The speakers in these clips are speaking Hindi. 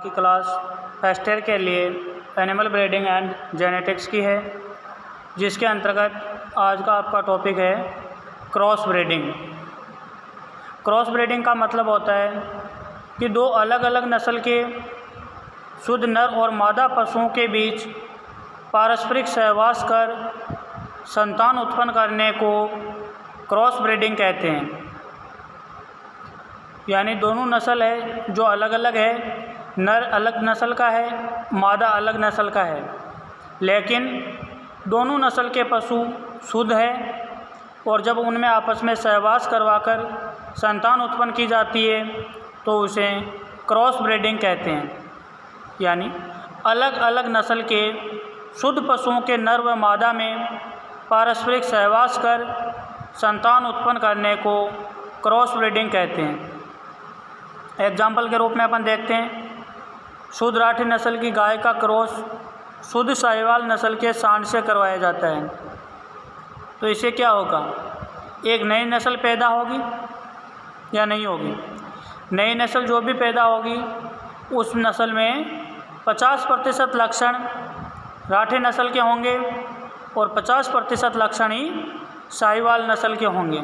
की क्लास फर्स्ट ईयर के लिए एनिमल ब्रीडिंग एंड जेनेटिक्स की है, जिसके अंतर्गत आज का आपका टॉपिक है क्रॉस ब्रीडिंग। क्रॉस ब्रीडिंग का मतलब होता है कि दो अलग अलग नस्ल के शुद्ध नर और मादा पशुओं के बीच पारस्परिक सहवास कर संतान उत्पन्न करने को क्रॉस ब्रीडिंग कहते हैं। यानी दोनों नस्ल है जो अलग अलग है, नर अलग नस्ल का है, मादा अलग नस्ल का है, लेकिन दोनों नस्ल के पशु शुद्ध है और जब उनमें आपस में सहवास करवाकर संतान उत्पन्न की जाती है तो उसे क्रॉस ब्रीडिंग कहते हैं। यानी अलग अलग नस्ल के शुद्ध पशुओं के नर व मादा में पारस्परिक सहवास कर संतान उत्पन्न करने को क्रॉस ब्रीडिंग कहते हैं। एग्जाम्पल के रूप में अपन देखते हैं, शुद्ध राठी नस्ल की गाय का क्रॉस शुद्ध साहिवाल नस्ल के सांड से करवाया जाता है, तो इससे क्या होगा, एक नई नस्ल पैदा होगी या नहीं होगी। नई नस्ल जो भी पैदा होगी उस नस्ल में 50% लक्षण राठी नस्ल के होंगे और 50% लक्षण ही साहिवाल नस्ल के होंगे।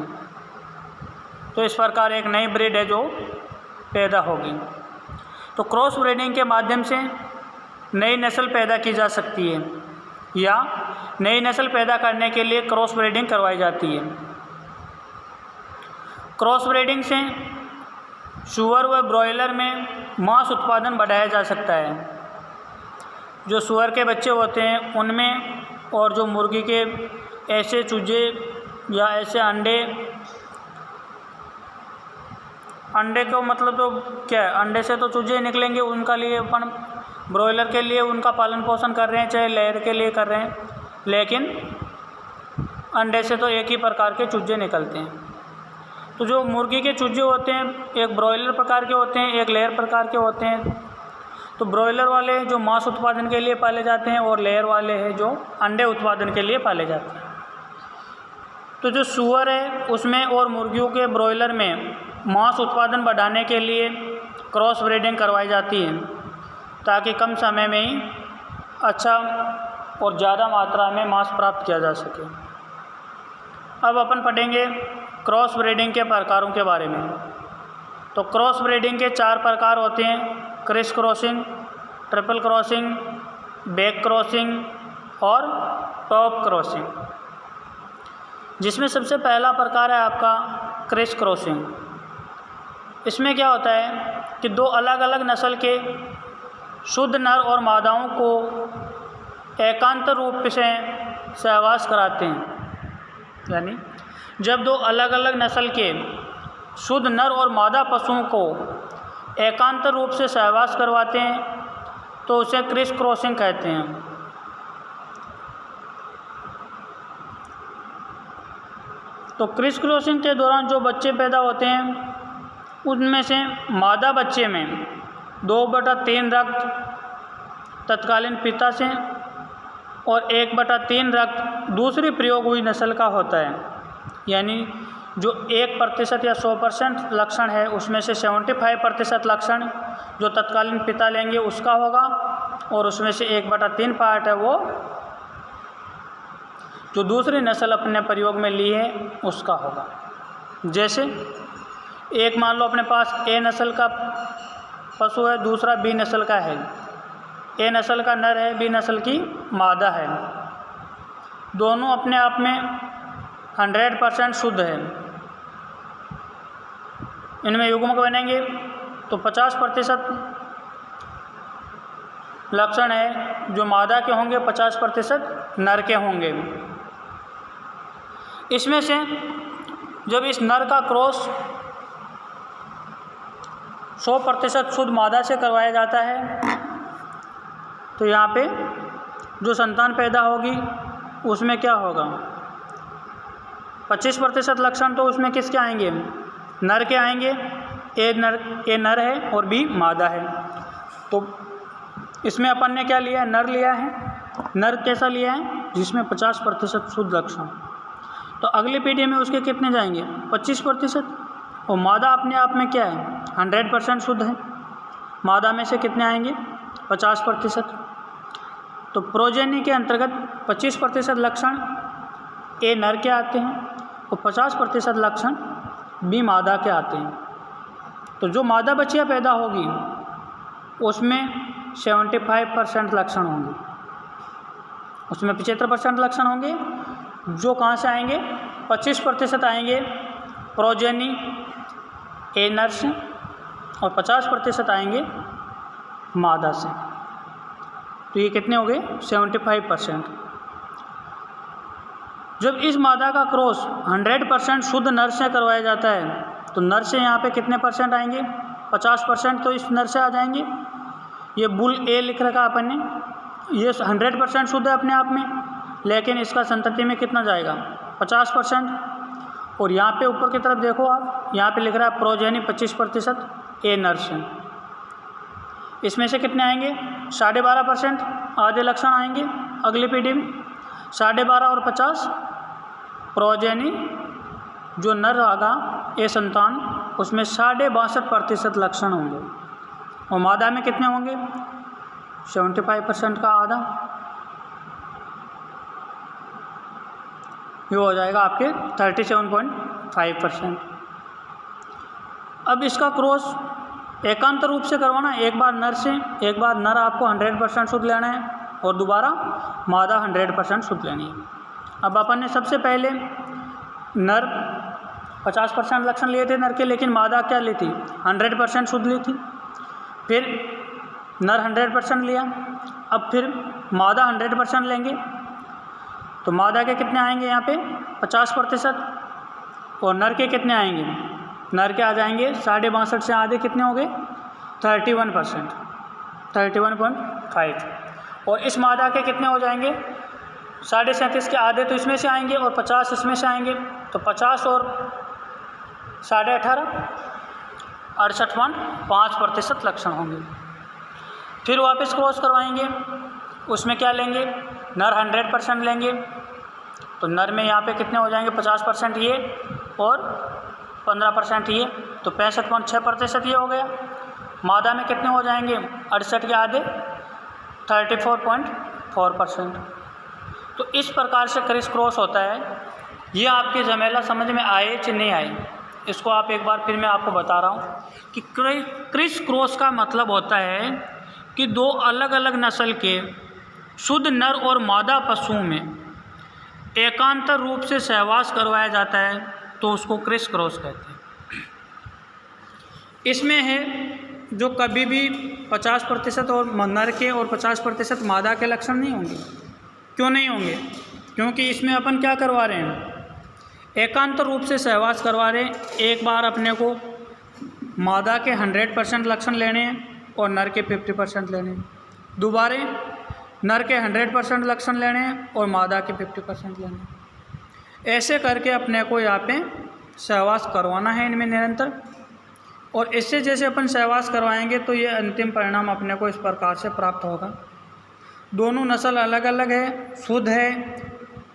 तो इस प्रकार एक नई ब्रीड है जो पैदा होगी। तो क्रॉस ब्रीडिंग के माध्यम से नई नस्ल पैदा की जा सकती है या नई नस्ल पैदा करने के लिए क्रॉस ब्रीडिंग करवाई जाती है। क्रॉस ब्रीडिंग से सूअर व ब्रॉयलर में मांस उत्पादन बढ़ाया जा सकता है। जो सूअर के बच्चे होते हैं उनमें और जो मुर्गी के ऐसे चूजे या ऐसे अंडे को मतलब तो क्या है, अंडे से तो चूजे निकलेंगे, उनका लिए अपन ब्रॉयलर के लिए उनका पालन पोषण कर रहे हैं, चाहे लेयर के लिए कर रहे हैं, लेकिन अंडे से तो एक ही प्रकार के चूजे निकलते हैं। तो जो मुर्गी के चूजे होते हैं एक ब्रॉयलर प्रकार के होते हैं, एक लेयर प्रकार के होते हैं। तो ब्रॉयलर वाले जो मांस उत्पादन के लिए पाले जाते हैं और लेयर वाले हैं जो अंडे उत्पादन के लिए पाले जाते हैं। तो जो सूअर है उसमें और मुर्गियों के ब्रॉयलर में मांस उत्पादन बढ़ाने के लिए क्रॉस ब्रीडिंग करवाई जाती है, ताकि कम समय में ही अच्छा और ज़्यादा मात्रा में मांस प्राप्त किया जा सके। अब अपन पढ़ेंगे क्रॉस ब्रीडिंग के प्रकारों के बारे में। तो क्रॉस ब्रीडिंग के 4 प्रकार होते हैं, criss crossing, triple crossing, back crossing और टॉप क्रॉसिंग। जिसमें सबसे पहला प्रकार है आपका क्रिस क्रॉसिंग। इसमें क्या होता है कि दो अलग अलग नस्ल के शुद्ध नर और मादाओं को एकांतर रूप से सहवास कराते हैं। यानी जब दो अलग अलग नस्ल के शुद्ध नर और मादा पशुओं को एकांतर रूप से सहवास करवाते हैं तो उसे क्रिस क्रॉसिंग कहते हैं। तो क्रिस क्रॉसिंग के दौरान जो बच्चे पैदा होते हैं उनमें से मादा बच्चे में 2/3 रक्त तत्कालीन पिता से और 1/3 रक्त दूसरी प्रयोग हुई नस्ल का होता है। यानी जो 1% या 100% लक्षण है उसमें से 75% लक्षण जो तत्कालीन पिता लेंगे उसका होगा और उसमें से 1/3 पार्ट है वो जो दूसरी नस्ल अपने प्रयोग में ली है उसका होगा। जैसे एक मान लो अपने पास ए नस्ल का पशु है, दूसरा बी नस्ल का है। ए नस्ल का नर है, बी नस्ल की मादा है। दोनों अपने आप में 100% शुद्ध है। इनमें युग्मक बनेंगे तो 50% लक्षण है जो मादा के होंगे, 50% नर के होंगे। इसमें से जब इस नर का क्रॉस 100% शुद्ध मादा से करवाया जाता है तो यहाँ पे जो संतान पैदा होगी उसमें क्या होगा, 25% लक्षण तो उसमें किसके आएंगे, नर के आएंगे। ए नर है और बी मादा है। तो इसमें अपन ने क्या लिया है, नर लिया है। नर कैसा लिया है, जिसमें 50% शुद्ध लक्षण। तो अगली पीढ़ी में उसके कितने जाएंगे, 25%। और मादा अपने आप में क्या है, 100% शुद्ध है। मादा में से कितने आएंगे? 50%। तो प्रोजेनी के अंतर्गत 25% लक्षण ए नर के आते हैं और 50% लक्षण बी मादा के आते हैं। तो जो मादा बच्चियाँ पैदा होगी उसमें 75% लक्षण होंगे, उसमें 75% लक्षण होंगे। जो कहाँ से आएंगे? 25% आएंगे प्रोजेनी ए नर से और 50% आएंगे मादा से। तो ये कितने हो गए? 75%। जब इस मादा का क्रॉस 100% शुद्ध नर से करवाया जाता है तो नर से यहाँ पे कितने परसेंट आएंगे? 50% तो इस नर से आ जाएंगे। ये बुल ए लिख रखा अपन ने, ये 100% शुद्ध है अपने आप में, लेकिन इसका संतति में कितना जाएगा? 50%। और यहाँ पे ऊपर की तरफ देखो आप, यहाँ पे लिख रहा है प्रोजेनी 25% ए नर से। इसमें से कितने आएंगे? 12.5% आधे लक्षण आएंगे अगली पीढ़ी में। 12.5 और 50 प्रोजेनी जो नर आगा ए संतान उसमें 62.5% लक्षण होंगे और मादा में कितने होंगे? 75% का आधा। ये हो जाएगा आपके 37.5%। अब इसका क्रॉस एकांत रूप से करवाना, एक बार नर से, एक बार नर आपको 100% शुद्ध लेना है और दोबारा मादा 100% शुद्ध लेनी है। अब अपन ने सबसे पहले नर 50% लक्षण लिए थे नर के, लेकिन मादा क्या ली थी? 100% शुद्ध ली थी। फिर नर 100% लिया, अब फिर मादा 100% लेंगे। तो मादा के कितने आएंगे यहाँ पे? 50%। और नर के कितने आएंगे? नर के आ जाएंगे 62.5 से आधे कितने हो गए? 31%, 31.5। और इस मादा के कितने हो जाएंगे? 37.5 के आधे तो इसमें से आएंगे और 50 इसमें से आएंगे। तो 50 और 18.5 68.5% लक्षण होंगे। फिर वापस क्रॉस करवाएंगे, उसमें क्या लेंगे? नर 100% लेंगे। तो नर में यहाँ पे कितने हो जाएंगे? 50% ये और 15% ये, तो 65.6% ये हो गया। मादा में कितने हो जाएंगे? 68 के आधे 34.4%। तो इस प्रकार से क्रिस क्रॉस होता है। ये आपके झमेला समझ में आए कि नहीं आए, इसको आप एक बार फिर मैं आपको बता रहा हूँ कि क्रिस क्रॉस का मतलब होता है कि दो अलग अलग नस्ल के शुद्ध नर और मादा पशुओं में एकांतर रूप से सहवास करवाया जाता है, तो उसको क्रिस क्रॉस कहते हैं। इसमें है जो कभी भी 50% और नर के और 50% मादा के लक्षण नहीं होंगे। क्यों नहीं होंगे? क्योंकि इसमें अपन क्या करवा रहे हैं? एकांतर रूप से सहवास करवा रहे हैं। एक बार अपने को मादा के 100% लक्षण लेने हैं और नर के 50% लेने हैं। दोबारा नर के 100% लक्षण लेने हैं और मादा के 50% लेने हैं। ऐसे करके अपने को यहाँ पे सहवास करवाना है इनमें निरंतर। और इससे जैसे अपन सहवास करवाएंगे तो ये अंतिम परिणाम अपने को इस प्रकार से प्राप्त होगा। दोनों नस्ल अलग अलग है, शुद्ध है,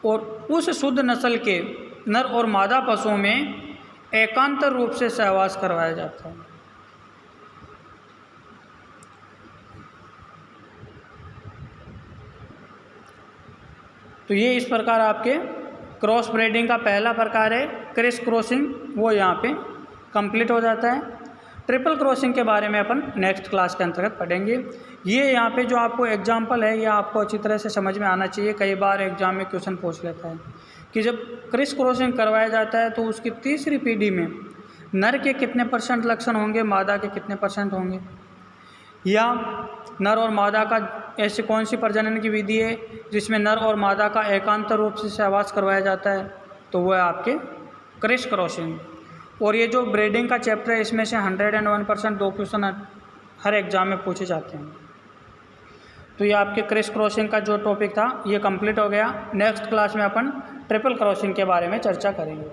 और उस शुद्ध नस्ल के नर और मादा पशुओं में एकांतर रूप से सहवास करवाया जाता है। तो ये इस प्रकार आपके क्रॉस ब्रीडिंग का पहला प्रकार है क्रिस क्रॉसिंग, वो यहाँ पे कंप्लीट हो जाता है। ट्रिपल क्रॉसिंग के बारे में अपन नेक्स्ट क्लास के अंतर्गत पढ़ेंगे। ये यहाँ पे जो आपको एग्जाम्पल है ये आपको अच्छी तरह से समझ में आना चाहिए। कई बार एग्जाम में क्वेश्चन पूछ लेता है कि जब क्रिस क्रॉसिंग करवाया जाता है तो उसकी तीसरी पीढ़ी में नर के कितने % लक्षण होंगे, मादा के कितने % होंगे, या नर और मादा का ऐसी कौन सी प्रजनन की विधि है जिसमें नर और मादा का एकांतर रूप से सहवास करवाया जाता है, तो वह है आपके क्रिस क्रॉसिंग। और ये जो ब्रीडिंग का चैप्टर है इसमें से 101% 2 क्वेश्चन हर एग्ज़ाम में पूछे जाते हैं। तो ये आपके क्रिस क्रॉसिंग का जो टॉपिक था ये कंप्लीट हो गया। नेक्स्ट क्लास में अपन ट्रिपल क्रॉसिंग के बारे में चर्चा करेंगे।